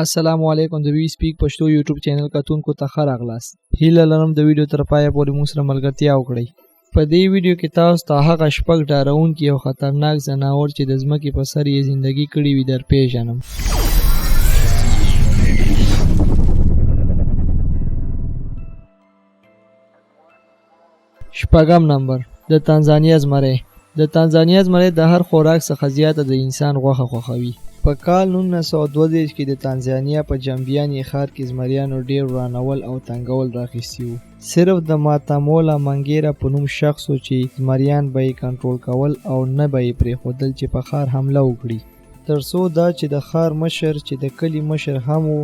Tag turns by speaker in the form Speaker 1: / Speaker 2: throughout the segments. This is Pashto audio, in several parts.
Speaker 1: السلام علیکم د وی سپیک پښتو یوټیوب چینل کتونکو ته ښه راغلاست. هیله لرم د ویډیو تر پایه پورې مو سره ملګرتیا وکړئ. په دې ویډیو کې تاسو ته هغه شپږ ډارونکي او خطرناک ځناور چې د ځمکې په سر یې زندگی کړې وي در پیژنم. شپږم نمبر، د تانزانیا زمری. د تانزانیا زمری د هر خوراک څخه زیاته د انسان غوښه خوښوي. په کال 1932 کې د تانزانیا په جامبیاني ښار کې زمریانو ډیر ورانول او تنګول راخیستي وو. صرف د ماتامولا منګیره په نوم شخص و چې زمریان به یې کنټرول کول او نه به یې پرېښودل چې په ښار حمله وکړي. تر څو دا چې د ښار مشر چې د کلي مشر هم و،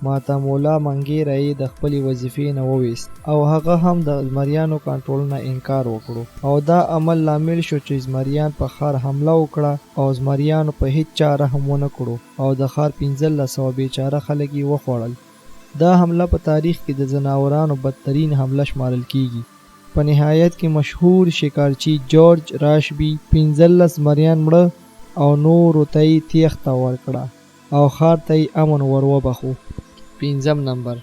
Speaker 1: ماتامولا منګیره یې د خپلې وظیفې نه وویست او هغه هم د زمریانو کنټرول نه انکار وکړو او دا عمل لامل شو چې زمریان په ښار حمله وکړه او زمریانو په هیڅ چاره هم ونه کړو او د ښار 1500 بیچاره خلک یې وخوړل. دا حمله په تاریخ کې د زناورانو بدترین حمله شمارل کیږي. په نهایت کې مشهور شکارچی جورج راشبي 15 زمریان مړه او نورو ته یې تیښته ورکړه او ښار ته یې امن ور وبخو. 5م نمبر،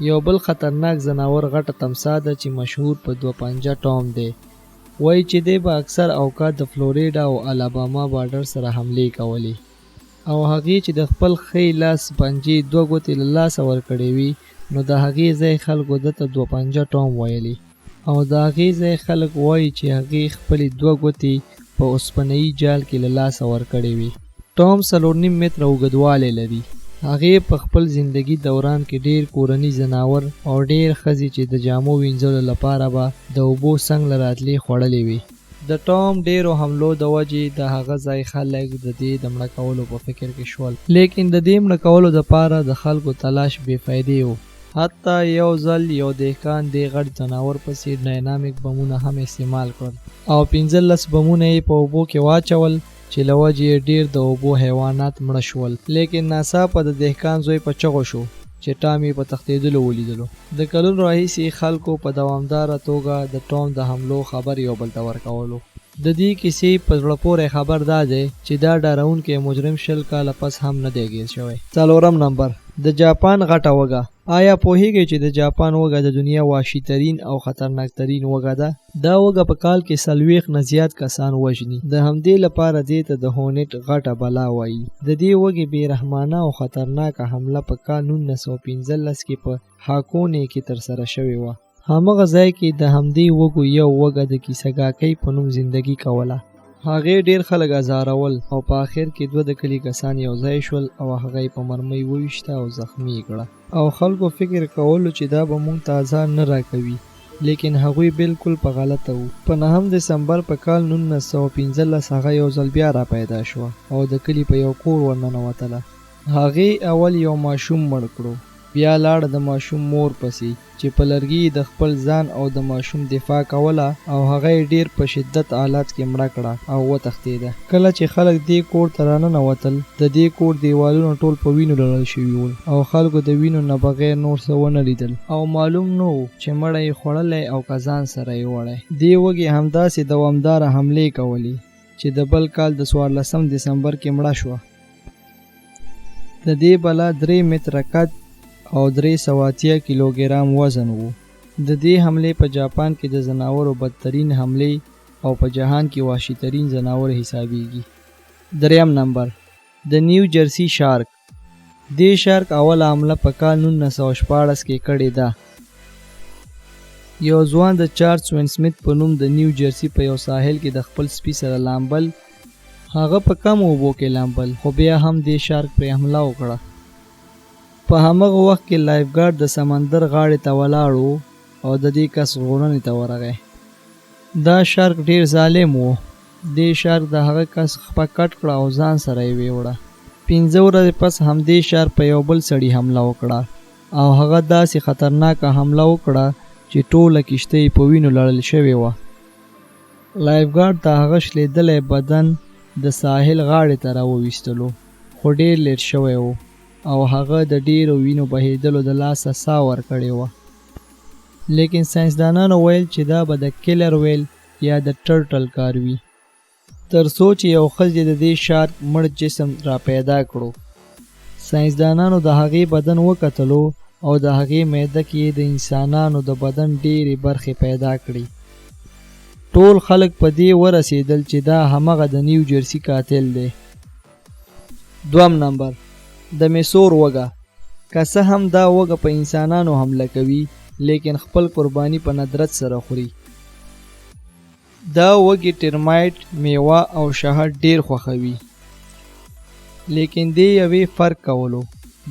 Speaker 1: یو بل خطرناک ځناور غټه تمساح ده چې مشهور په 2 ټام دی. وایي چې دی به اکثر اوقات د فلوریډا او الاباما بارډر سره حملې کولې او هغې چې د خپل ښی لاس پنجې 2 ګوتې له لاسه ورکړې وي نو د هغې ځای خلکو ده ته 2 ټام ویلي او د هغې ځای خلک وایي چې هغې خپلې 2 ګوتې په اوسپنه‌یي جال کې له لاسه ورکړې وي. ټام 4.5 متره اوږدوالی لري. هغې په خپل زندگی دوران کې ډیر کورني ځناور او ډیر ښځې چې د جامو وینځلو لپاره به د اوبو څنګ له راتلې خوړلې وي. د ټام ډیرو حملو د وجې د هغه ځای خلک د دې د مړه کولو په فکر کې شول، لیکن د دې مړه کولو دپاره د خلکو تلاش بې فایدې و. حتی یو ځل یو دهقان دې غټ ځناور پسې ډاینامیک بمونه هم استعمال کړل او 15 بمونه یې په اوبو کې واچول چې له وجې یې ډیر د اوبو حیوانات مړه شول. لیکن ناڅاپه د دهقان زوی په چغو شو چې ټام یې په تښتېدلو ولیدلو. د کلونو راهیسې خلکو په دوامداره توګه د ټام د حملو خبر یو بل ته ورکولو. د دې کیسې په زړه پورې خبر دا دی چې دا ډارونکی مجرم 20 کاله پس هم نه دی ګیر شوی. 4م نمبر، د جاپان غټه وږه. آیا پوهیږئ چې د جاپان وږه د دنیا وحشي ترین او خطرناک ترین وږه ده؟ دا وږه په کال کې 40 نه زیات کسان وژني. د همدې لپاره دې ته د هونټ غټه بلا وایي. د دې وږې بې رحمانه او خطرناکه حمله په کال 1915 کې په هاکونې کې ترسره شوې وه. همغه ځای کې د همدې وږو یو وږه د کیسهګاکۍ په نوم زندگی کوله. هغې ډیر خلک ازارول او په آخر کې 2 د کلي کسان یو ځای شول او هغه یې په مرمۍ وویشته او زخمی یې کړه او خلکو فکر کولو چې دا به موږ ته ازار نه راکوي، لیکن هغوی بالکل په غلطه وو. په 9 دسمبر په کال 1915 هغه یو ځل بیا را پیدا شوه او د کلي په یو کور ورننوتله. هغې اول یو ماشوم مړ کړو، بیا لاړه د ماشوم مور پسې چې په لرګي د خپل ځان او د ماشوم دفاع کوله او هغه یې ډیر په شدت حالات کې مړه کړه او وتښتېده. کله چې خلک دې کور ته راننوتل د دې کور دیوالونه ټول په وینو لړل شوي ول او خلکو د وینو نه بغیر نور څه ونه لیدل او معلوم نه و چې مړه یې خوړلی او که ځان سره یې وړی. دې وږې همداسې دوامداره حملې کولې چې د بل کال د 14 دسمبر کې مړه شوه. د دې بلا 3 متره قد او 380 کیلوګرام وزن وو. د دې حملې په جاپان کې د ځناورو بدترین حملې او په جهان کې وحشي ترین ځناور حسابېږي. 3م نمبر، د نیو جرسی شارک. دې شارک اوله حمله په کال 1914 کې کړې ده. یو ځوان د چارلز وینسمیت په نوم د نیو جرسی په یو ساحل کې د خپل سپي سره لامبل. هغه په کم اوبو کې لامبل خو بیا هم دې شارک پرې حمله وکړه. په همغه وخت کې لایف ګارد د سمندر غاړې ته ولاړ و او د دې کس ژغورنې ته ورغی. دا شارک ډیر ظالم و. دې شارک د هغه کس خپه کټ کړه او ځان سره یې ویوړه. 15 ورځې پس همدې شارک په یو بل سړي حمله وکړه او هغه داسې خطرناکه حمله وکړه چې ټوله کښتۍ په وینو لړل شوې وه. لایف ګارد د هغه شلیدلی بدن د ساحل غاړې ته راوویستلو خو ډیر لیټ شوی و او هغه د ډیرو وینو بهیدلو د لاسه ساه ورکړې وه. لیکن ساینسدانانو ویل چې دا به د کیلر ویل یا د ټرټل کار وي، تر څو چې یو ښځې د دې شارک مړ جسم را پیدا کړو. ساینسدانانو د هغې بدن وکتلو او د هغې معده کې د انسانانو د بدن ډېرې برخې پیدا کړي. ټول خلک په دې ورسېدل چې دا همغه د نیو جرسي قاتل دی. دوم نمبر د میسور وږه. که څه هم دا وږه په انسانانو حمله کوي لیکن خپل قرباني په ندرت سره خوري. دا وږي ټرمایټ، میوه او شهد ډېر خوښوي. لیکن دې یوې فرق کولو.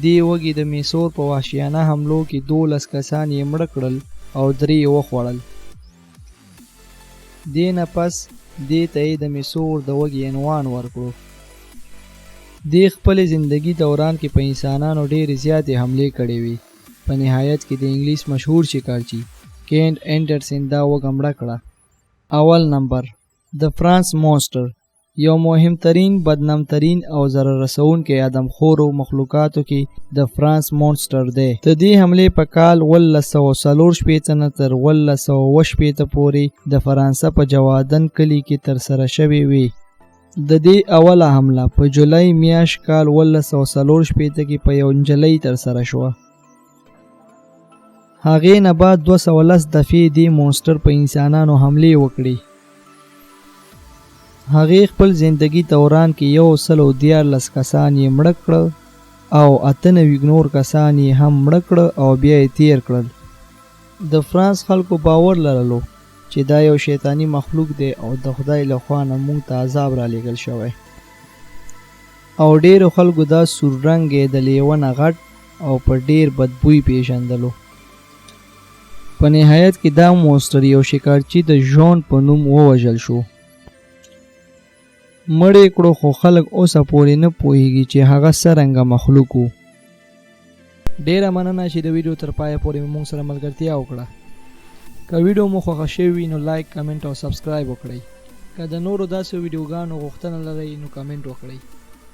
Speaker 1: دې وږي د میسور په وحشیانه حملو کې 12 کسان یې مړه کړل او 3 یې وخوړل. دې نه پس دې ته یې د میسور د وږي عنوان ورکړو. دې خپلې زندگی دوران کې په انسانانو ډېرې زیاتې حملې کړې وې. په نهایت کې د انګلیس مشهور شکارچی کینټ انډرسن دا وږه مړه کړه. اول نمبر د فرانس مونسټر. یو مهم ترین، بدنام ترین او ضرر رسونکي آدم خورو مخلوقاتو کې د فرانس مونسټر دی. د دې حملې په کال 1944 نه تر 1918 پورې د فرانسه په جوادن کلي کې ترسره شوې وې. د دې اوله حمله په جولای میاشت کال 1944 کې په یو نجلۍ ترسره شوه. هغې نه بعد 210 دفعې دې مونسټر په انسانانو حملې وکړې. هغې خپل زندگی دوران کې 114 کسان یې مړه کړه او 98 نور کسان یې هم مړه کړه او بیا یې تیر کړل. د فرانس خلکو باور لرلو چې دا یو شیطانی مخلوق دی او د خدای له خوا نه موږ ته عذاب را لېږل شوی. او ډېرو خلکو دا سور رنګ یې د لیوه نه غټ او په ډېر بدبوی پیژندلو. په نهایت کې دا مونسټر یو شکارچی د ژون په نوم ووژل شو. مړې کړو خو خلک اوسه پورې نه پوهیږي چې هغه څرنګه مخلوق و. ډېره مننه چې د ویډیو تر پایه پورې موږ سره ملګرتیا وکړه. که ویډیو مو خوښه شوې وي نو لایک، کمنټ او سبسکرایب وکړئ. که د نورو داسې ویډیوګانو غوښتنه لرئ نو کمنټ وکړئ.